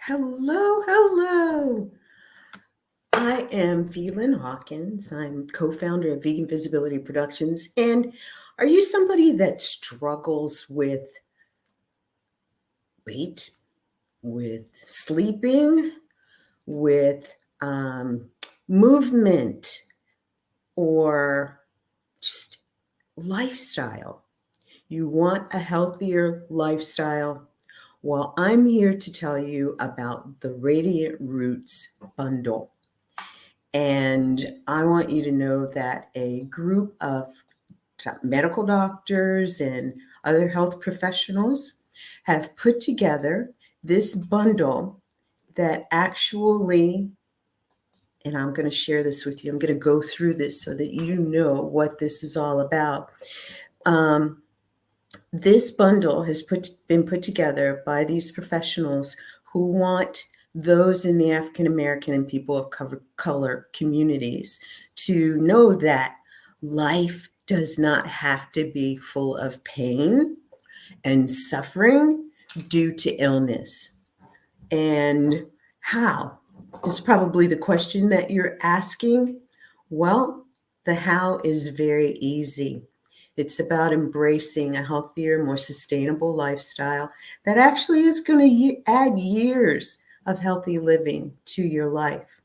Hello, hello. I am Phelan Hawkins. I'm co-founder of Vegan Visibility Productions. And are you somebody that struggles with weight, with sleeping, with movement, or just lifestyle? You want a healthier lifestyle? Well, I'm here to tell you about the Radiant Roots bundle. And I want you to know that a group of medical doctors and other health professionals have put together this bundle that actually, and I'm going to share this with you, I'm going to go through this so that you know what this is all about. This bundle has been put together by these professionals who want those in the African American and people of color communities to know that life does not have to be full of pain and suffering due to illness. And how is probably the question that you're asking. Well, the how is very easy. It's about embracing a healthier, more sustainable lifestyle that actually is going to add years of healthy living to your life.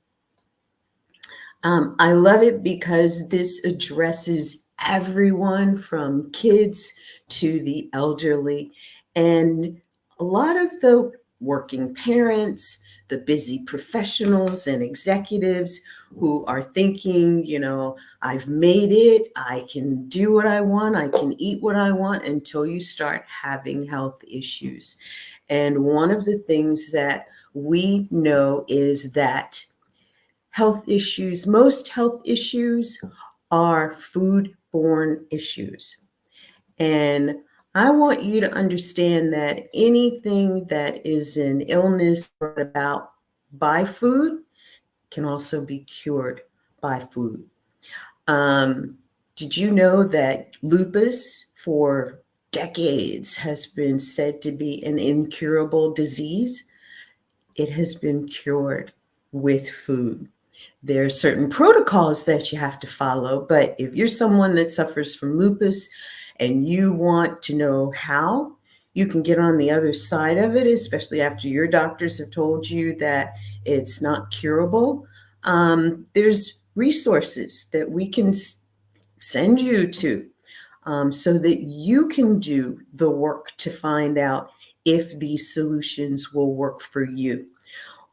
I love it because this addresses everyone from kids to the elderly and a lot of the working parents, the busy professionals and executives who are thinking, I've made it, I can do what I want, I can eat what I want until you start having health issues. And one of the things that we know is that most health issues are food-borne issues. And I want you to understand that anything that is an illness brought about by food can also be cured by food. Did you know that lupus for decades has been said to be an incurable disease? It has been cured with food. There are certain protocols that you have to follow, but if you're someone that suffers from lupus and you want to know how you can get on the other side of it, especially after your doctors have told you that it's not curable, there's resources that we can send you to so that you can do the work to find out if these solutions will work for you.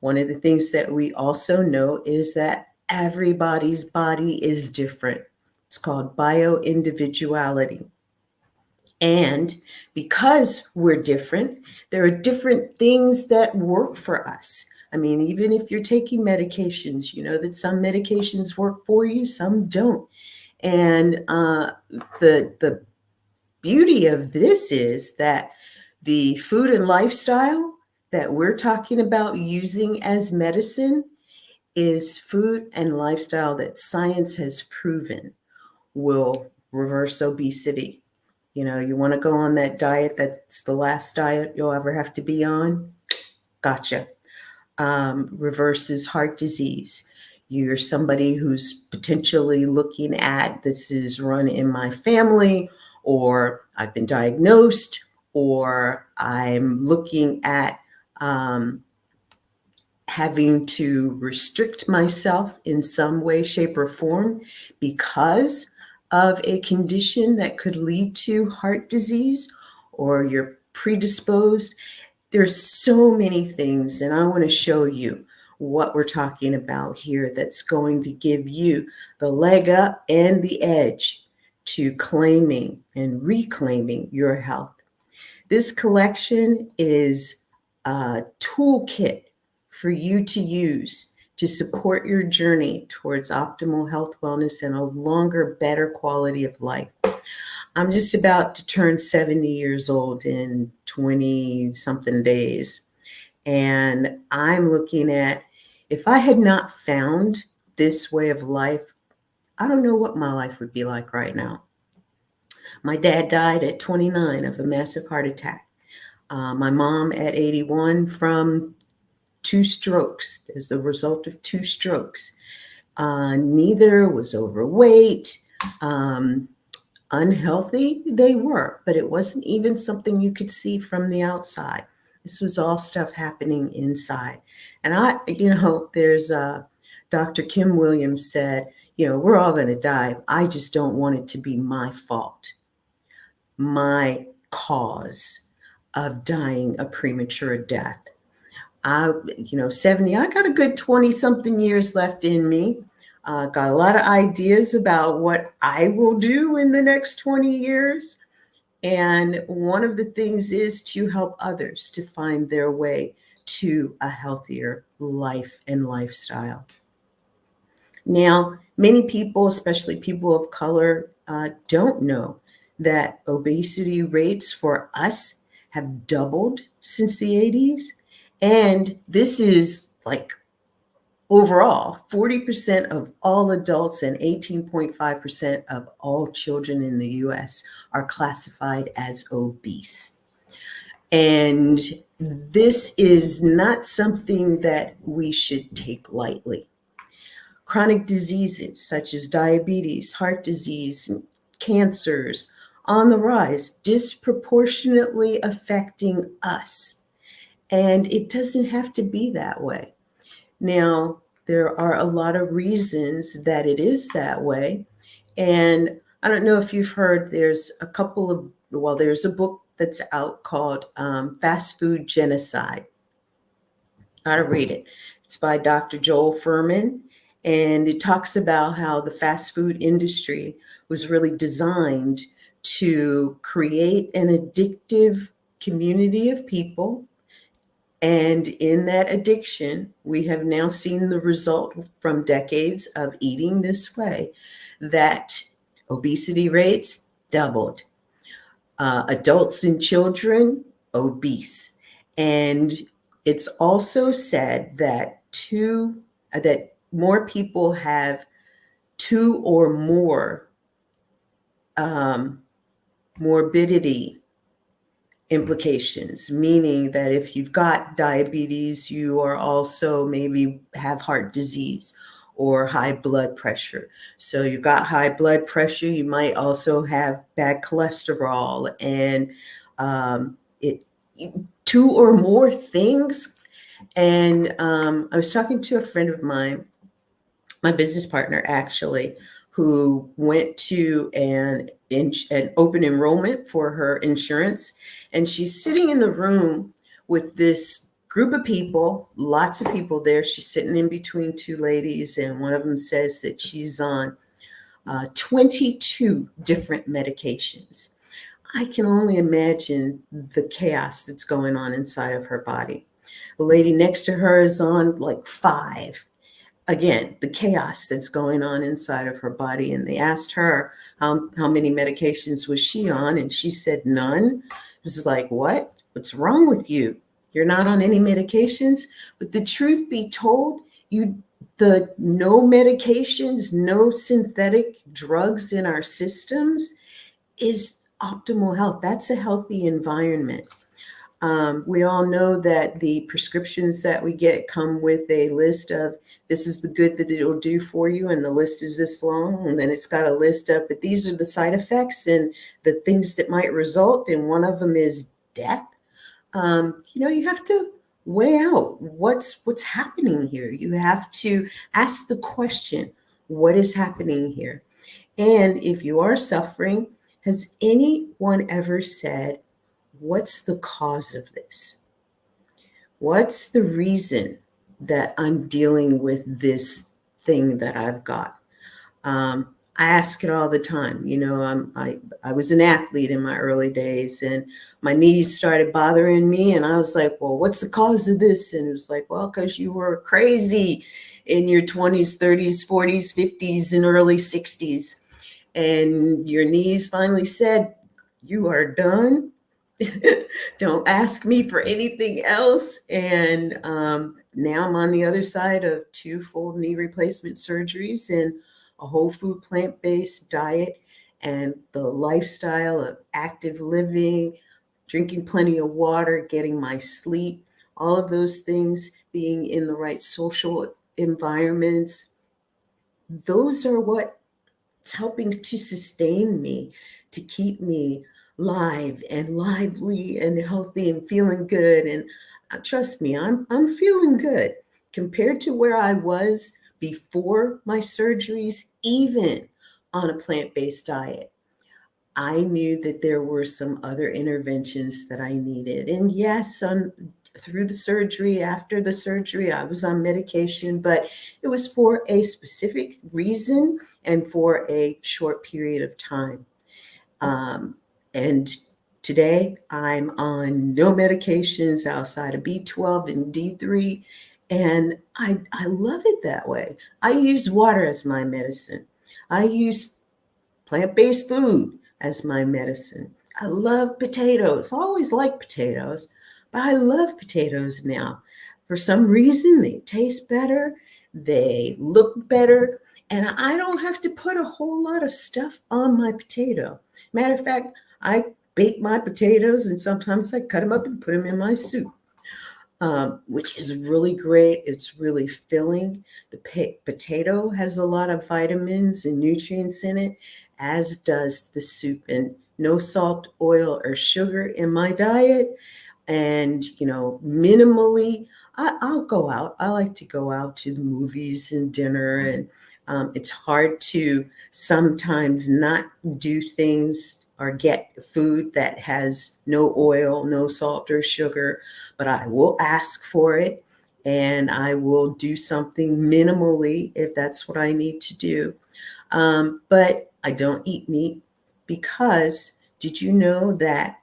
One of the things that we also know is that everybody's body is different. It's called bioindividuality. And because we're different, there are different things that work for us. I mean, even if you're taking medications, you know that some medications work for you, some don't. And the beauty of this is that the food and lifestyle that we're talking about using as medicine is food and lifestyle that science has proven will reverse obesity. You want to go on that diet that's the last diet you'll ever have to be on? Gotcha. Reverses heart disease. You're somebody who's potentially looking at this is run in my family, or I've been diagnosed, or I'm looking at having to restrict myself in some way, shape, or form because of a condition that could lead to heart disease, or you're predisposed. There's so many things, and I want to show you what we're talking about here that's going to give you the leg up and the edge to claiming and reclaiming your health. This collection is a toolkit for you to use to support your journey towards optimal health, wellness, and a longer, better quality of life. I'm just about to turn 70 years old in 20 something days. And I'm looking at, if I had not found this way of life, I don't know what my life would be like right now. My dad died at 29 of a massive heart attack. My mom at 81 from 2 strokes as a result of 2 strokes. Neither was overweight. Unhealthy they were, but it wasn't even something you could see from the outside. This was all stuff happening inside. And there's Dr. Kim Williams said, we're all going to die. I just don't want it to be my fault, my cause of dying a premature death. 70, I got a good 20 something years left in me. Got a lot of ideas about what I will do in the next 20 years. And one of the things is to help others to find their way to a healthier life and lifestyle. Now, many people, especially people of color, don't know that obesity rates for us have doubled since the 80s. And this is like overall, 40% of all adults and 18.5% of all children in the US are classified as obese. And this is not something that we should take lightly. Chronic diseases such as diabetes, heart disease, cancers on the rise, disproportionately affecting us. And it doesn't have to be that way. Now, there are a lot of reasons that it is that way. And I don't know if you've heard, there's a book that's out called Fast Food Genocide. Gotta read it. It's by Dr. Joel Fuhrman. And it talks about how the fast food industry was really designed to create an addictive community of people. And in that addiction, we have now seen the result from decades of eating this way, that obesity rates doubled. Adults and children, obese. And it's also said that more people have 2 or more morbidity implications, meaning that if you've got diabetes, you are also maybe have heart disease or high blood pressure. So you've got high blood pressure, you might also have bad cholesterol, and 2 or more things. And I was talking to a friend of mine, my business partner actually, who went to an open enrollment for her insurance. And she's sitting in the room with this group of people, lots of people there. She's sitting in between 2 ladies, and one of them says that she's on 22 different medications. I can only imagine the chaos that's going on inside of her body. The lady next to her is on like 5. Again, the chaos that's going on inside of her body. And they asked her how many medications was she on, and she said none. It was like, what? What's wrong with you? You're not on any medications? But the truth be told, the no medications, no synthetic drugs in our systems is optimal health. That's a healthy environment. We all know that the prescriptions that we get come with a list of, this is the good that it'll do for you, and the list is this long, and then it's got a list of, but these are the side effects and the things that might result, and one of them is death. You have to weigh out what's happening here. You have to ask the question, what is happening here? And if you are suffering, has anyone ever said, what's the cause of this? What's the reason that I'm dealing with this thing that I've got? I ask it all the time. I was an athlete in my early days, and my knees started bothering me, and I was like, well, what's the cause of this? And it was like, well, because you were crazy in your 20s, 30s, 40s, 50s, and early 60s. And your knees finally said, you are done. Don't ask me for anything else. And now I'm on the other side of 2 full knee replacement surgeries and a whole food plant-based diet and the lifestyle of active living, drinking plenty of water, getting my sleep, all of those things, being in the right social environments, those are what's helping to sustain me, to keep me live and lively and healthy and feeling good. And trust me, I'm feeling good compared to where I was before my surgeries, even on a plant-based diet. I knew that there were some other interventions that I needed. And yes, through the surgery, after the surgery, I was on medication, but it was for a specific reason and for a short period of time. And today I'm on no medications outside of B12 and D3. And I love it that way. I use water as my medicine. I use plant-based food as my medicine. I love potatoes. I always like potatoes, but I love potatoes now. For some reason, they taste better, they look better, and I don't have to put a whole lot of stuff on my potato. Matter of fact, I bake my potatoes and sometimes I cut them up and put them in my soup. Which is really great. It's really filling. The potato has a lot of vitamins and nutrients in it, as does the soup. And no salt, oil, or sugar in my diet. And, minimally, I'll go out. I like to go out to the movies and dinner. And it's hard to sometimes not do things or get food that has no oil, no salt or sugar, but I will ask for it and I will do something minimally if that's what I need to do. But I don't eat meat because did you know that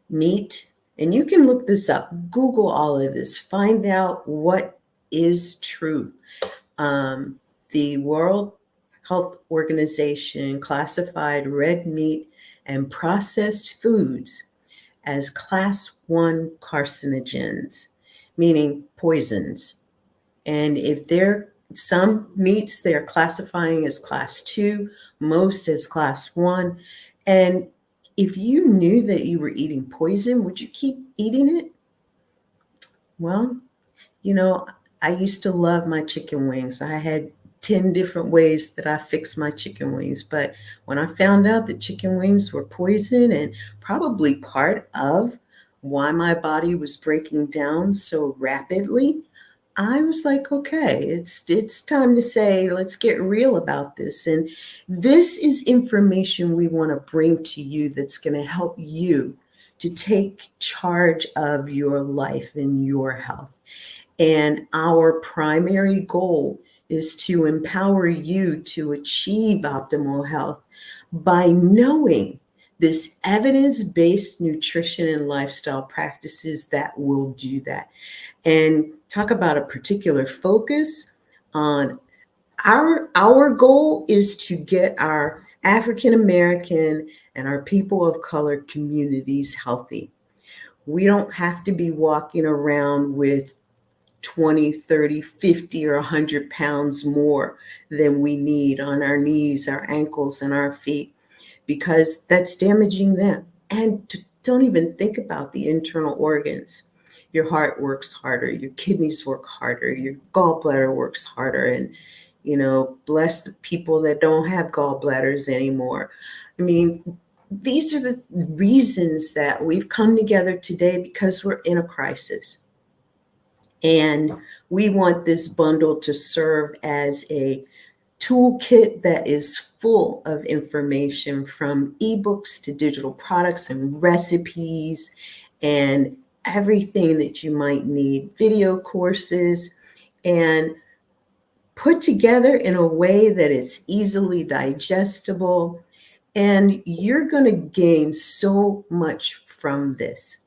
meat, and you can look this up, Google all of this, find out what is true. The World Health Organization classified red meat and processed foods as class 1 carcinogens, meaning poisons. And if they're some meats, they're classifying as class 2, most as class 1. And if you knew that you were eating poison, would you keep eating it? Well, you know, I used to love my chicken wings. I had 10 different ways that I fixed my chicken wings. But when I found out that chicken wings were poison and probably part of why my body was breaking down so rapidly, I was like, okay, it's time to say, let's get real about this. And this is information we want to bring to you that's going to help you to take charge of your life and your health. And our primary goal is to empower you to achieve optimal health by knowing this evidence-based nutrition and lifestyle practices that will do that. And talk about a particular focus on our goal is to get our African American and our people of color communities healthy. We don't have to be walking around with 20, 30, 50, or 100 pounds more than we need on our knees, our ankles, and our feet, because that's damaging them. And don't even think about the internal organs. Your heart works harder, your kidneys work harder, your gallbladder works harder. And, bless the people that don't have gallbladders anymore. I mean, these are the reasons that we've come together today because we're in a crisis. And we want this bundle to serve as a toolkit that is full of information from ebooks to digital products and recipes and everything that you might need, video courses, and put together in a way that it's easily digestible. And you're going to gain so much from this.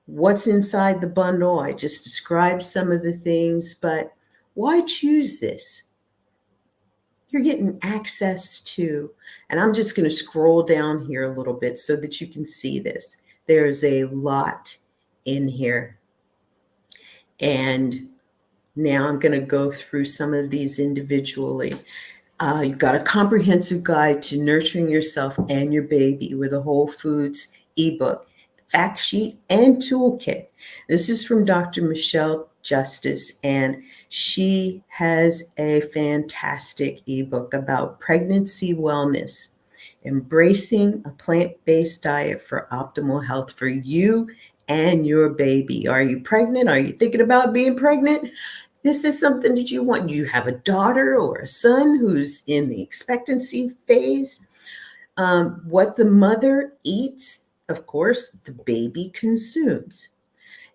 What's inside the bundle? I just described some of the things, but why choose this? You're getting access to, and I'm just going to scroll down here a little bit so that you can see this. There's a lot in here. And now I'm going to go through some of these individually. You've got a comprehensive guide to nurturing yourself and your baby with a whole foods ebook, fact sheet, and toolkit. This is from Dr. Michelle Justice, and she has a fantastic ebook about pregnancy wellness, embracing a plant-based diet for optimal health for you and your baby. Are you pregnant? Are you thinking about being pregnant? This is something that you want. You have a daughter or a son who's in the expectancy phase. What the mother eats, of course, the baby consumes.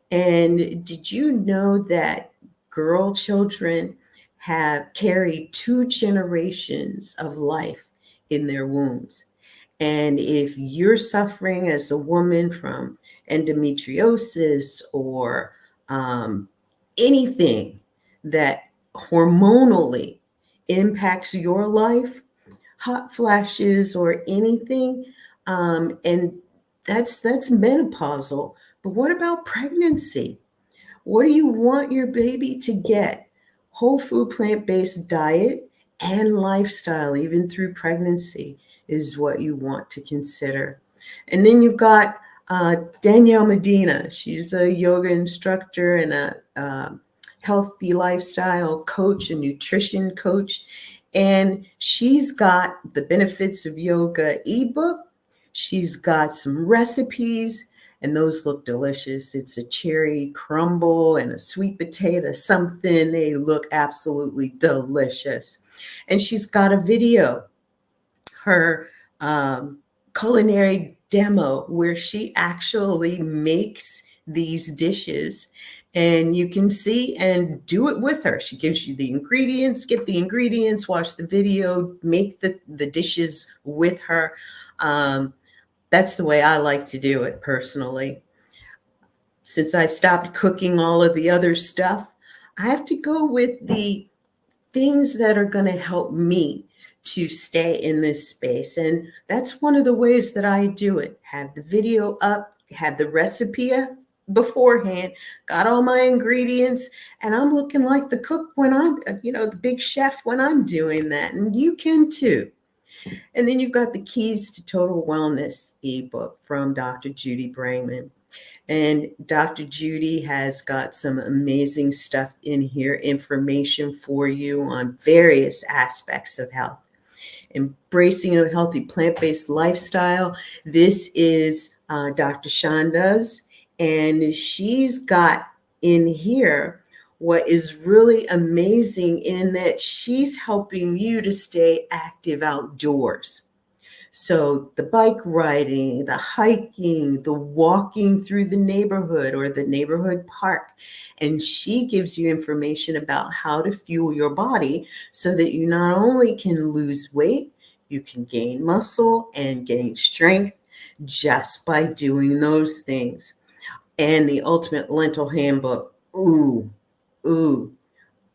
And did you know that girl children have carried 2 generations of life in their wombs? And if you're suffering as a woman from endometriosis or um, anything that hormonally impacts your life, hot flashes or anything, and that's menopausal. But what about pregnancy? What do you want your baby to get? Whole food, plant-based diet and lifestyle, even through pregnancy, is what you want to consider. And then you've got Danielle Medina. She's a yoga instructor and a healthy lifestyle coach, a nutrition coach. And she's got the benefits of yoga ebook. She's got some recipes, and those look delicious. It's a cherry crumble and a sweet potato something. They look absolutely delicious. And she's got a video, her culinary demo, where she actually makes these dishes, and you can see and do it with her. She gives you the ingredients, get the ingredients, watch the video, make the dishes with her. That's the way I like to do it personally. Since I stopped cooking all of the other stuff, I have to go with the things that are going to help me to stay in this space. And that's one of the ways that I do it. Have the video up, have the recipe beforehand, got all my ingredients, and I'm looking like the cook when I'm, the big chef when I'm doing that. And you can too. And then you've got the Keys to Total Wellness ebook from Dr. Judy Brangman. And Dr. Judy has got some amazing stuff in here, information for you on various aspects of health. Embracing a healthy plant-based lifestyle. This is Dr. Shonda's, and she's got in here what is really amazing in that she's helping you to stay active outdoors. So the bike riding, the hiking, the walking through the neighborhood or the neighborhood park. And she gives you information about how to fuel your body so that you not only can lose weight, you can gain muscle and gain strength just by doing those things. And the Ultimate Lentil Handbook. Ooh, ooh.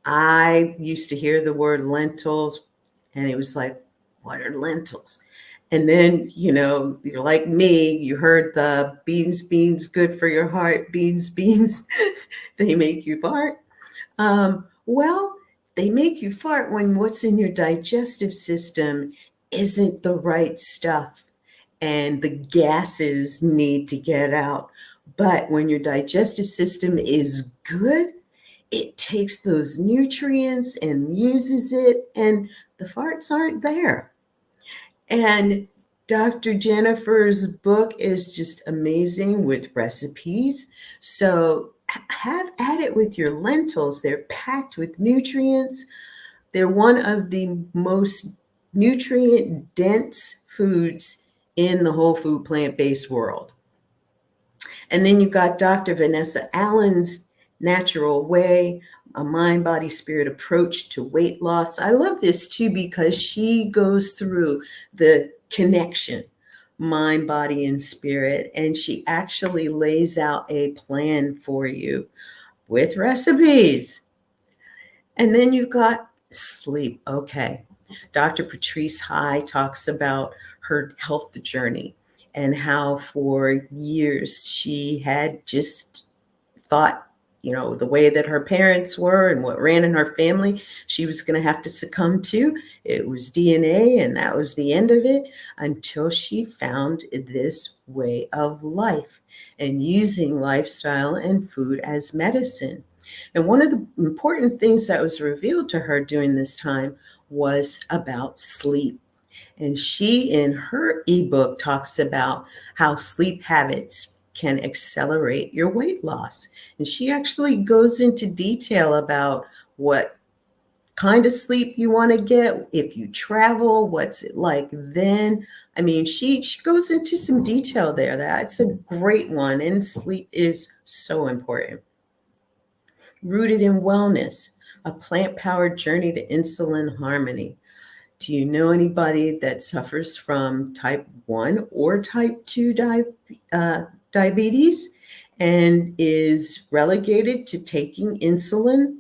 I used to hear the word lentils and it was like, what are lentils? And then, you're like me, you heard the beans, good for your heart, beans, they make you fart. Well, they make you fart when what's in your digestive system isn't the right stuff and the gases need to get out. But when your digestive system is good, it takes those nutrients and uses it, and the farts aren't there. And Dr. Jennifer's book is just amazing with recipes. So have at it with your lentils. They're packed with nutrients. They're one of the most nutrient dense foods in the whole food plant-based world. And then you've got Dr. Vanessa Allen's Natural Way, a mind, body, spirit approach to weight loss. I love this too because she goes through the connection, mind, body, and spirit, and she actually lays out a plan for you with recipes. And then you've got sleep. Okay. Dr. Patrice High talks about her health journey and how for years she had just thought, the way that her parents were and what ran in her family, she was going to have to succumb to. It was DNA, and that was the end of it until she found this way of life and using lifestyle and food as medicine. And one of the important things that was revealed to her during this time was about sleep. And she, in her ebook, talks about how sleep habits can accelerate your weight loss. And she actually goes into detail about what kind of sleep you want to get, if you travel, what's it like then. I mean, she goes into some detail there. That's a great one. And sleep is so important. Rooted in Wellness, a plant-powered journey to insulin harmony. Do you know anybody that suffers from type 1 or type 2 diabetes and is relegated to taking insulin?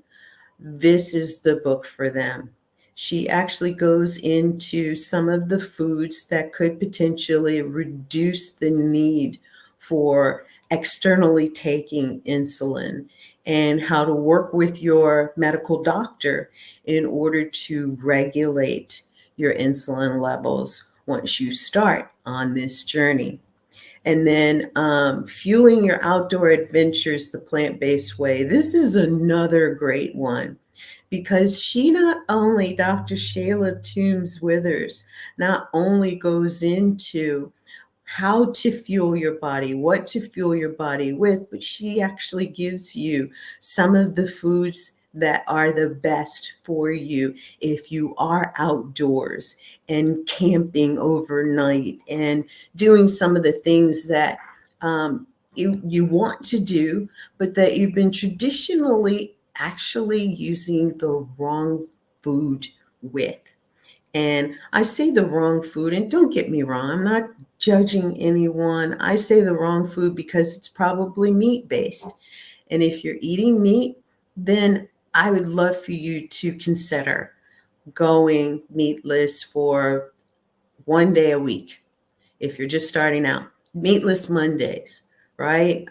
This is the book for them. She actually goes into some of the foods that could potentially reduce the need for externally taking insulin and how to work with your medical doctor in order to regulate your insulin levels once you start on this journey. And then fueling your outdoor adventures the plant-based way. This is another great one because she not only, Dr. Shayla Toombs Withers, not only goes into how to fuel your body, what to fuel your body with, but she actually gives you some of the foods that are the best for you if you are outdoors and camping overnight and doing some of the things that you want to do, but that you've been traditionally actually using the wrong food with. And I say the wrong food, and don't get me wrong, I'm not judging anyone. I say the wrong food because it's probably meat based. And if you're eating meat, then I would love for you to consider going meatless for one day a week. If you're just starting out, meatless Mondays, right?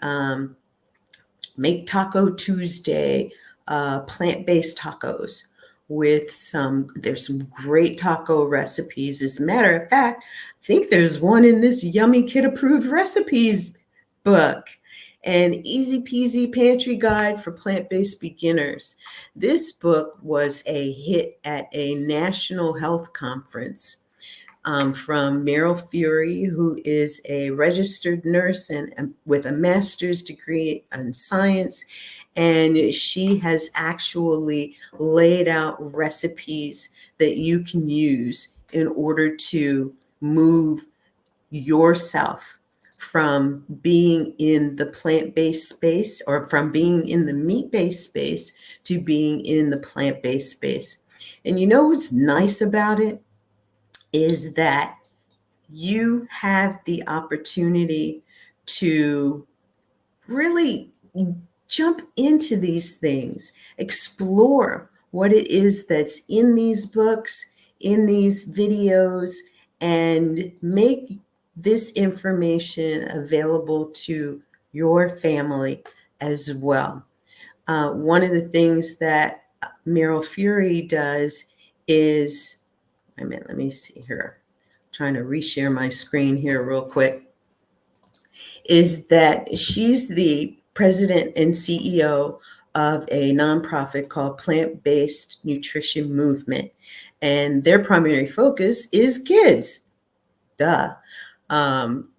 Make Taco Tuesday, plant-based tacos with there's some great taco recipes. As a matter of fact, I think there's one in this Yummy Kid Approved Recipes book. An easy peasy pantry guide for plant-based beginners. This book was a hit at a national health conference from Meryl Fury, who is a registered nurse and with a master's degree in science. And she has actually laid out recipes that you can use in order to move yourself from being in the plant-based space or from being in the meat-based space to being in the plant-based space. And you know what's nice about it is that you have the opportunity to really jump into these things, explore what it is that's in these books, in these videos, and make this information available to your family as well. One of the things that Meryl Fury does is, wait a minute, let me see here. I'm trying to reshare my screen here real quick. Is that she's the president and CEO of a nonprofit called Plant-Based Nutrition Movement. And their primary focus is kids. Duh. Um,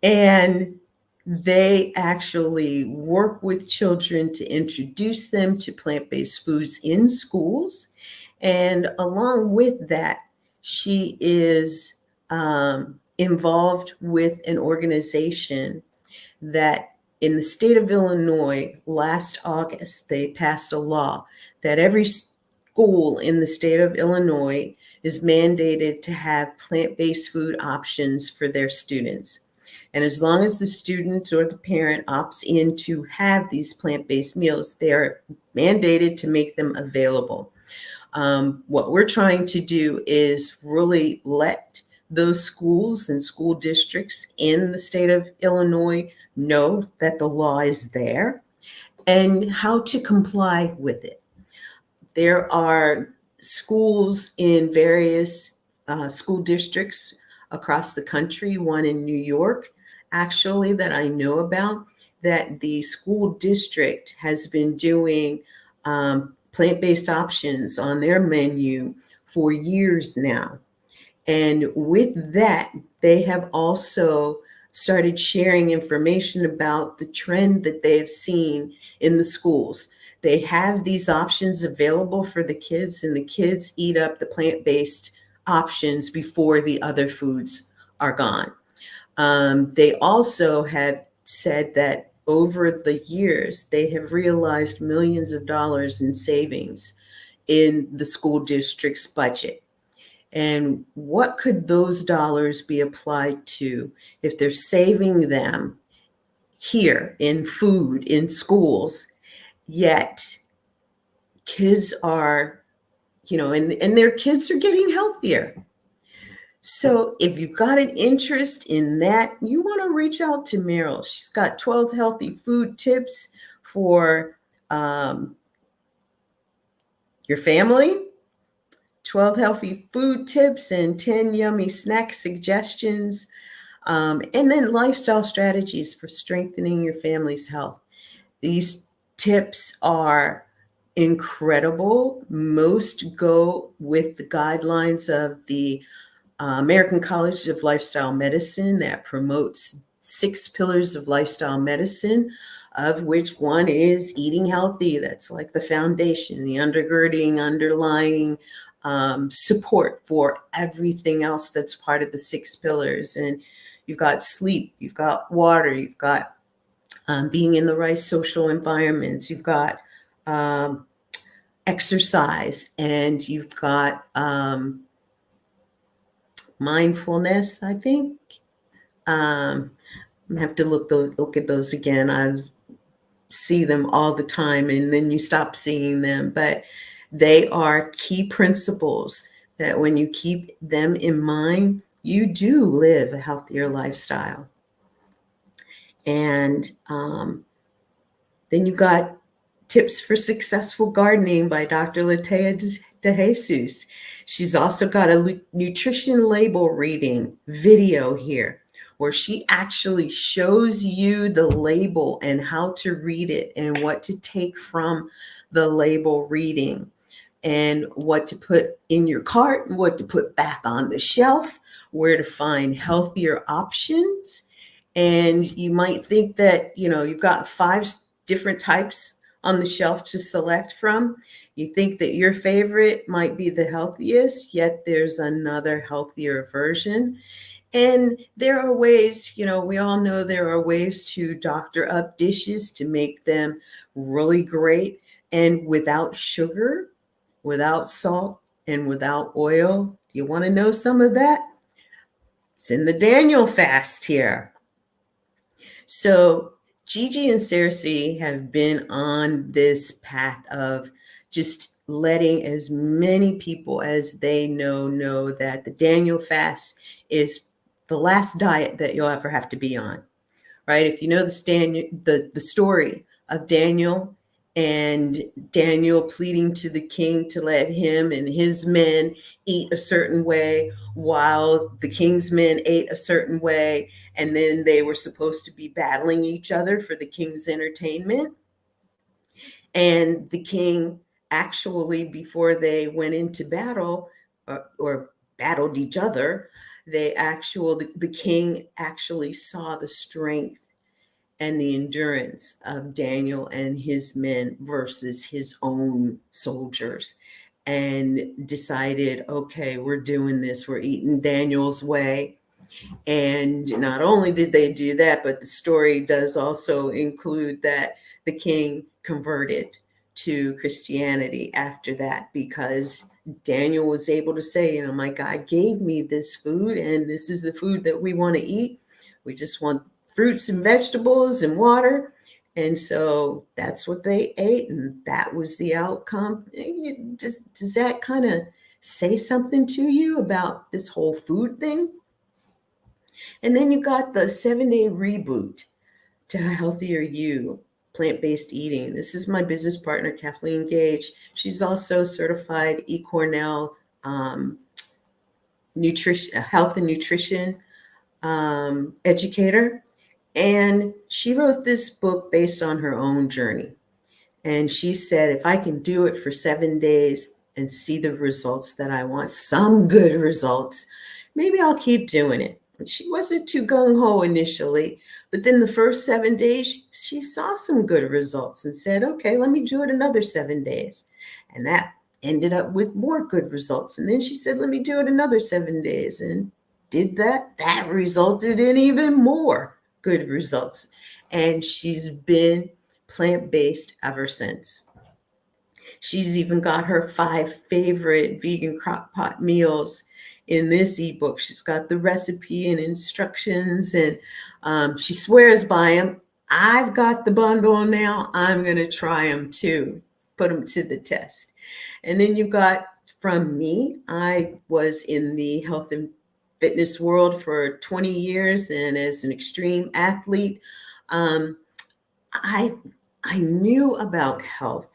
and they actually work with children to introduce them to plant-based foods in schools. And along with that, she is involved with an organization that in the state of Illinois, last August, they passed a law that every school in the state of Illinois is mandated to have plant-based food options for their students. And as long as the student or the parent opts in to have these plant-based meals, they are mandated to make them available. What we're trying to do is really let those schools and school districts in the state of Illinois know that the law is there and how to comply with it. There are schools in various school districts across the country, one in New York, actually, that I know about, that the school district has been doing plant-based options on their menu for years now. And with that, they have also started sharing information about the trend that they have seen in the schools. They have these options available for the kids, and the kids eat up the plant-based options before the other foods are gone. They also have said that over the years, they have realized millions of dollars in savings in the school district's budget. And what could those dollars be applied to if they're saving them here in food, in schools, yet kids are, and their kids are getting healthier. So if you've got an interest in that, you want to reach out to Meryl. She's got 12 healthy food tips for your family, 12 healthy food tips, and 10 yummy snack suggestions, and then lifestyle strategies for strengthening your family's health. These tips are incredible. Most go with the guidelines of the American College of Lifestyle Medicine that promotes 6 pillars of lifestyle medicine, of which one is eating healthy. That's like the foundation, the undergirding, underlying support for everything else that's part of the 6 pillars. And you've got sleep, you've got water, you've got being in the right social environments, you've got exercise, and you've got mindfulness, I think. I'm gonna have to look at those again. I see them all the time, and then you stop seeing them. But they are key principles that when you keep them in mind, you do live a healthier lifestyle. And then you got Tips for Successful Gardening by Dr. Latea De Jesus. She's also got a nutrition label reading video here where she actually shows you the label and how to read it and what to take from the label reading and what to put in your cart and what to put back on the shelf, where to find healthier options. And you might think that, you've got 5 different types on the shelf to select from. You think that your favorite might be the healthiest, yet there's another healthier version. And there are ways, we all know there are ways to doctor up dishes to make them really great and without sugar, without salt, and without oil. You want to know some of that? It's in the Daniel fast here. So Gigi and Cersei have been on this path of just letting as many people as they know that the Daniel fast is the last diet that you'll ever have to be on, right? If you know the story of Daniel and Daniel pleading to the king to let him and his men eat a certain way while the king's men ate a certain way, and then they were supposed to be battling each other for the king's entertainment. And the king actually, before they went into battle or battled each other, the king actually saw the strength and the endurance of Daniel and his men versus his own soldiers, and decided, okay, we're doing this. We're eating Daniel's way. And not only did they do that, but the story does also include that the king converted to Christianity after that, because Daniel was able to say, my God gave me this food, and this is the food that we want to eat. We just want fruits and vegetables and water. And so that's what they ate, and that was the outcome. Does that kind of say something to you about this whole food thing? And then you got the 7-day reboot to Healthier You, plant-based eating. This is my business partner, Kathleen Gage. She's also certified eCornell health and nutrition educator. And she wrote this book based on her own journey. And she said, if I can do it for 7 days and see the results that I want, some good results, maybe I'll keep doing it. And she wasn't too gung ho initially, but then the first 7 days, she saw some good results and said, okay, let me do it another 7 days. And that ended up with more good results. And then she said, let me do it another 7 days, and did that. That resulted in even more good results. And she's been plant-based ever since. She's even got her 5 favorite vegan crock pot meals in this ebook. She's got the recipe and instructions, and she swears by them. I've got the bundle now. I'm going to try them too, put them to the test. And then you've got from me, I was in the health and fitness world for 20 years, and as an extreme athlete, um, I I knew about health.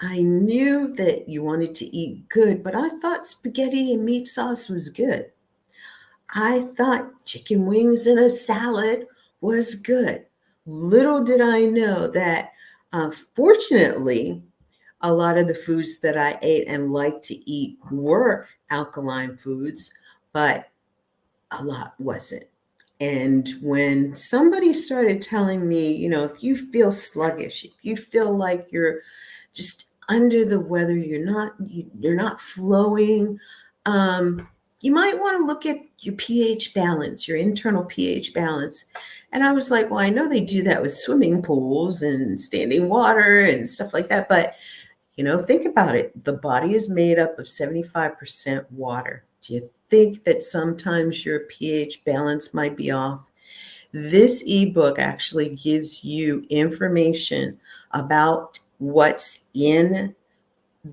I knew that you wanted to eat good, but I thought spaghetti and meat sauce was good. I thought chicken wings and a salad was good. Little did I know that, fortunately, a lot of the foods that I ate and liked to eat were alkaline foods, but a lot wasn't. And when somebody started telling me, if you feel sluggish, if you feel like you're just under the weather, you're not flowing, um, you might want to look at your pH balance, your internal pH balance. And I was like, well, I know they do that with swimming pools and standing water and stuff like that, but think about it. The body is made up of 75% water. Do you think that sometimes your pH balance might be off? This ebook actually gives you information about what's in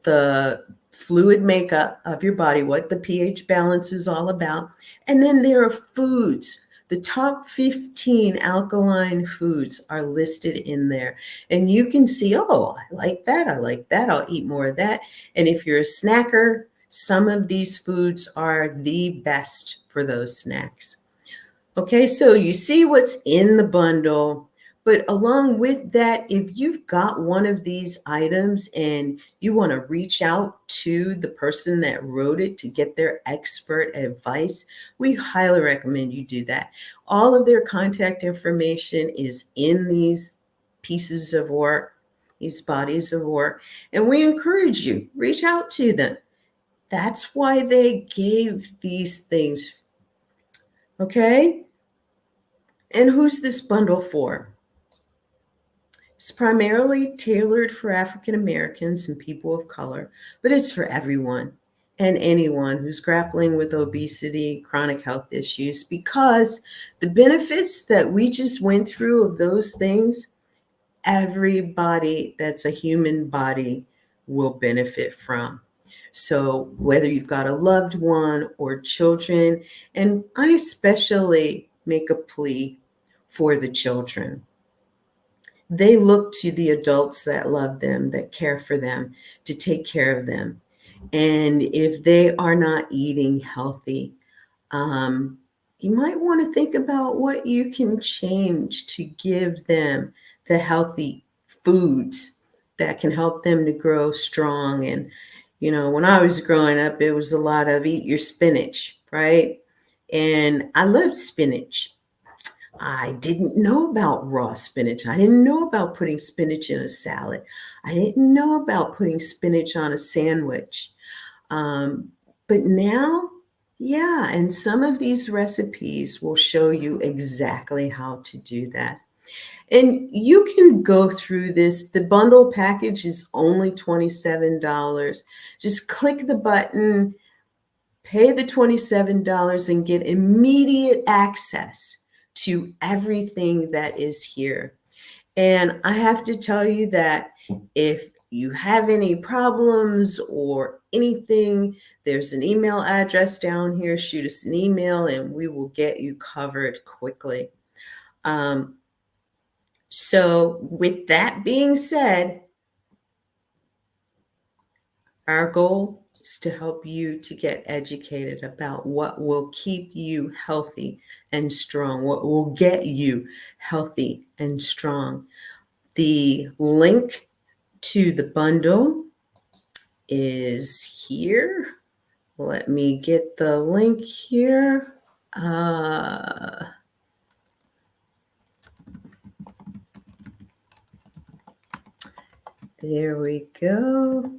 the fluid makeup of your body, what the pH balance is all about. And then there are foods. The top 15 alkaline foods are listed in there. And you can see, oh, I like that. I like that. I'll eat more of that. And if you're a snacker, some of these foods are the best for those snacks. Okay, so you see what's in the bundle. But along with that, if you've got one of these items and you want to reach out to the person that wrote it to get their expert advice, we highly recommend you do that. All of their contact information is in these pieces of work, these bodies of work, and we encourage you, reach out to them. That's why they gave these things. Okay? And who's this bundle for? It's primarily tailored for African Americans and people of color, but it's for everyone and anyone who's grappling with obesity, chronic health issues, because the benefits that we just went through of those things, everybody that's a human body will benefit from. So whether you've got a loved one or children, and I especially make a plea for the children. They look to the adults that love them, that care for them, to take care of them. And if they are not eating healthy, um, you might want to think about what you can change to give them the healthy foods that can help them to grow strong. And, when I was growing up, it was a lot of eat your spinach, right? And I love spinach. I didn't know about raw spinach. I didn't know about putting spinach in a salad. I didn't know about putting spinach on a sandwich. Um, but now, yeah, and some of these recipes will show you exactly how to do that. And you can go through this. The bundle package is only $27. Just click the button, pay the $27, and get immediate access to everything that is here. And I have to tell you that if you have any problems or anything, there's an email address down here. Shoot us an email and we will get you covered quickly. So with that being said, our goal tips to help you to get educated about what will keep you healthy and strong, what will get you healthy and strong. The link to the bundle is here. Let me get the link here. There we go.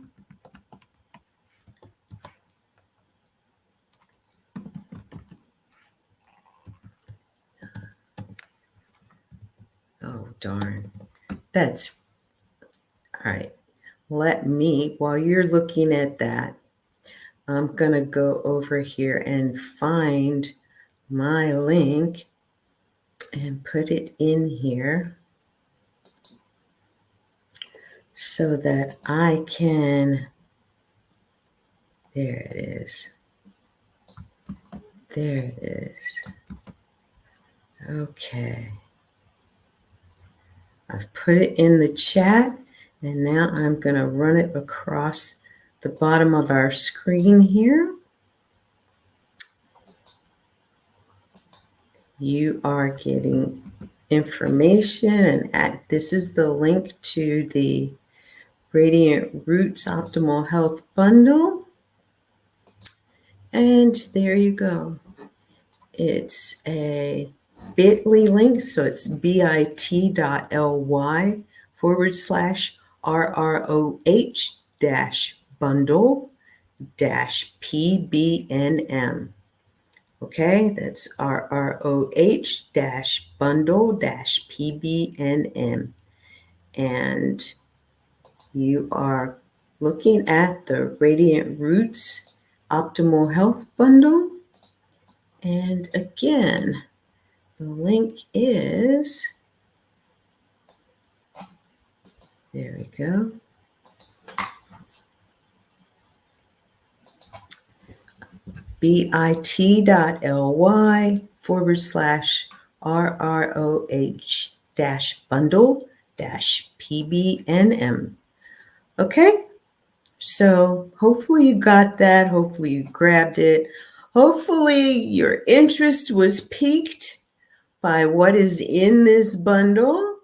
Oh, darn. That's all right. Let me, while you're looking at that, I'm going to go over here and find my link and put it in here so that I can, there it is. There it is. Okay. I've put it in the chat, and now I'm going to run it across the bottom of our screen here. You are getting information, and this is the link to the Radiant Roots Optimal Health Bundle. And there you go. It's a bit.ly link, so it's bit.ly/RROH-bundle-PBNM. Okay, that's RROH-bundle-PBNM. And you are looking at the Radiant Roots Optimal Health Bundle. And again, the link is, there we go. bit.ly/RROH-bundle-PBNM. Okay, so hopefully you got that. Hopefully you grabbed it. Hopefully your interest was piqued by what is in this bundle.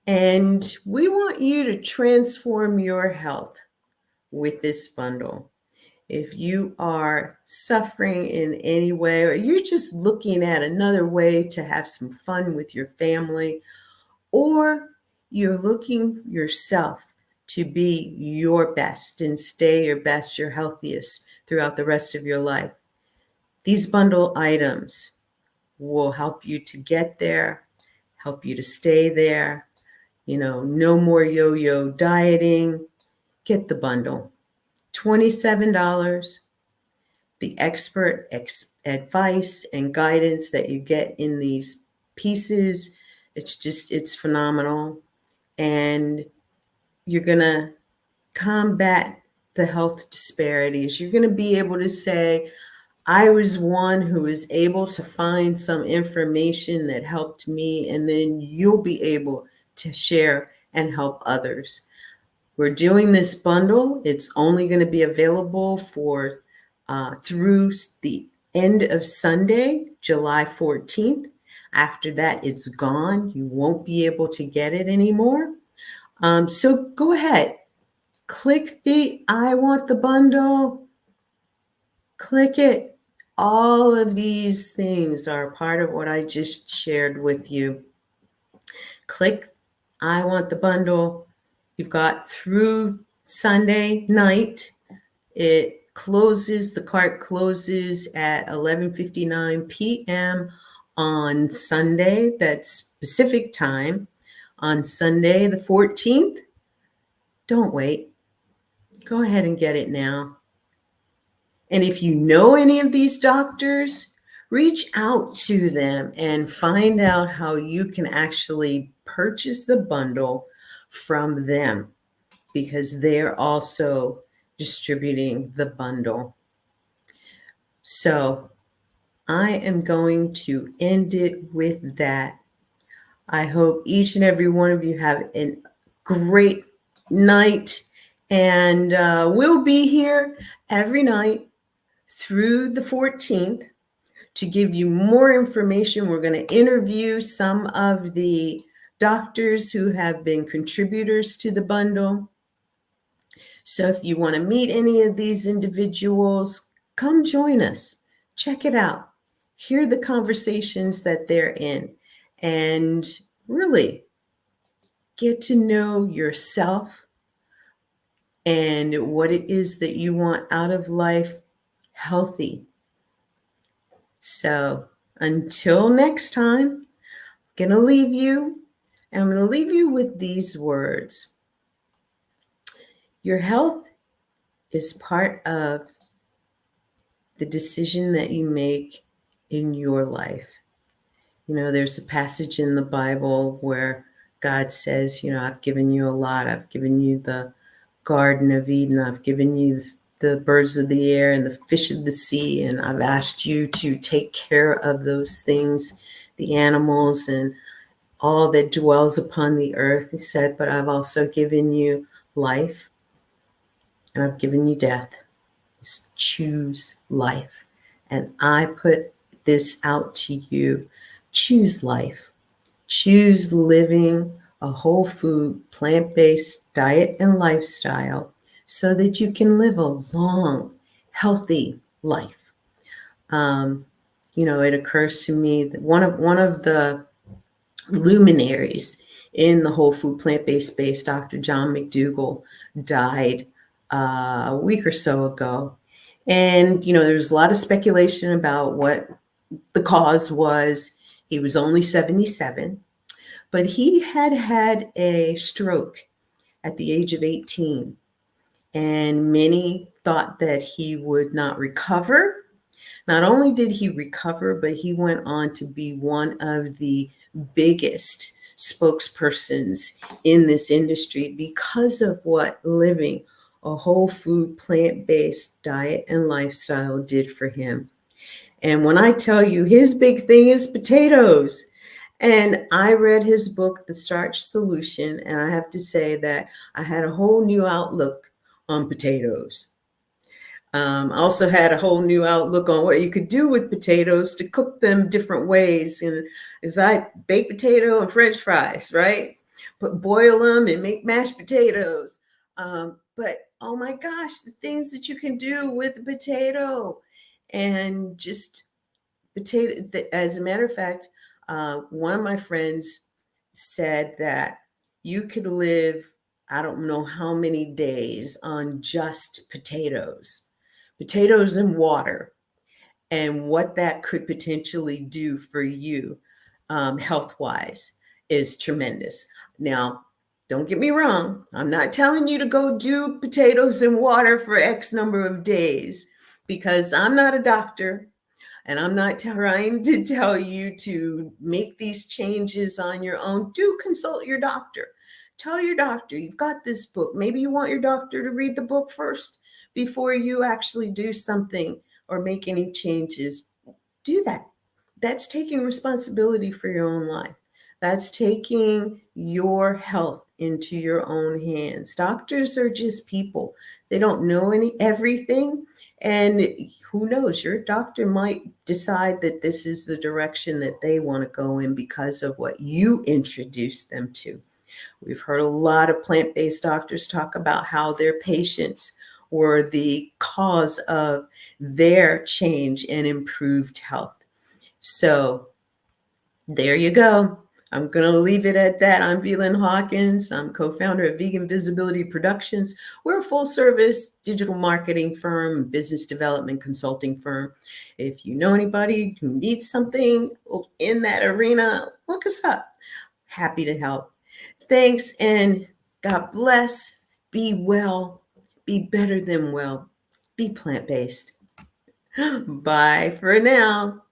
And we want you to transform your health with this bundle. If you are suffering in any way, or you're just looking at another way to have some fun with your family, or you're looking yourself to be your best and stay your best, your healthiest throughout the rest of your life, these bundle items will help you to get there, help you to stay there. You know, no more yo-yo dieting. Get the bundle. $27. The expert advice and guidance that you get in these pieces, it's phenomenal. And you're going to combat the health disparities. You're going to be able to say, I was one who was able to find some information that helped me, and then you'll be able to share and help others. We're doing this bundle. It's only going to be available for through the end of Sunday, July 14th. After that, it's gone. You won't be able to get it anymore. So go ahead, click the I want the bundle, click it. All of these things are part of what I just shared with you. Click I want the bundle. You've got through Sunday night. It closes, the cart closes at 11:59 p.m. on Sunday. That's Pacific time. On Sunday the 14th. Don't wait. Go ahead and get it now. And if you know any of these doctors, reach out to them and find out how you can actually purchase the bundle from them, because they're also distributing the bundle. So I am going to end it with that. I hope each and every one of you have a great night And we'll be here every night through the 14th to give you more information. We're going to interview some of the doctors who have been contributors to the bundle. So if you want to meet any of these individuals, come join us. Check it out. Hear the conversations that they're in and really get to know yourself and what it is that you want out of life healthy. So until next time, I'm going to leave you, and I'm going to leave you with these words. Your health is part of the decision that you make in your life. You know, there's a passage in the Bible where God says, you know, I've given you a lot. I've given you the Garden of Eden. I've given you the birds of the air and the fish of the sea. And I've asked you to take care of those things, the animals and all that dwells upon the earth. He said, but I've also given you life and I've given you death. Just choose life. And I put this out to you. Choose life. Choose living a whole food, plant-based diet and lifestyle so that you can live a long, healthy life. You know, it occurs to me that one of the luminaries in the whole food plant-based space, Dr. John McDougall, died a week or so ago. And, you know, there's a lot of speculation about what the cause was. He was only 77, but he had had a stroke at the age of 18. And many thought that he would not recover. Not only did he recover, but he went on to be one of the biggest spokespersons in this industry because of what living a whole food, plant-based diet and lifestyle did for him. And when I tell you his big thing is potatoes, and I read his book, The Starch Solution, and I have to say that I had a whole new outlook on potatoes. I also had a whole new outlook on what you could do with potatoes to cook them different ways. And as I bake potato and French fries, right? But boil them and make mashed potatoes. But oh my gosh, the things that you can do with a potato and just potato. As a matter of fact, one of my friends said that you could live, I don't know how many days on just potatoes and water, and what that could potentially do for you health-wise is tremendous. Now, don't get me wrong. I'm not telling you to go do potatoes and water for X number of days because I'm not a doctor. And I'm not trying to tell you to make these changes on your own. Do consult your doctor. Tell your doctor you've got this book. Maybe you want your doctor to read the book first before you actually do something or make any changes. Do that. That's taking responsibility for your own life. That's taking your health into your own hands. Doctors are just people. They don't know everything. And who knows, your doctor might decide that this is the direction that they want to go in because of what you introduced them to. We've heard a lot of plant-based doctors talk about how their patients were the cause of their change and improved health. So there you go. I'm going to leave it at that. I'm Velyn Hawkins. I'm co-founder of Vegan Visibility Productions. We're a full-service digital marketing firm, business development consulting firm. If you know anybody who needs something in that arena, look us up. Happy to help. Thanks, and God bless. Be well. Be better than well. Be plant-based. Bye for now.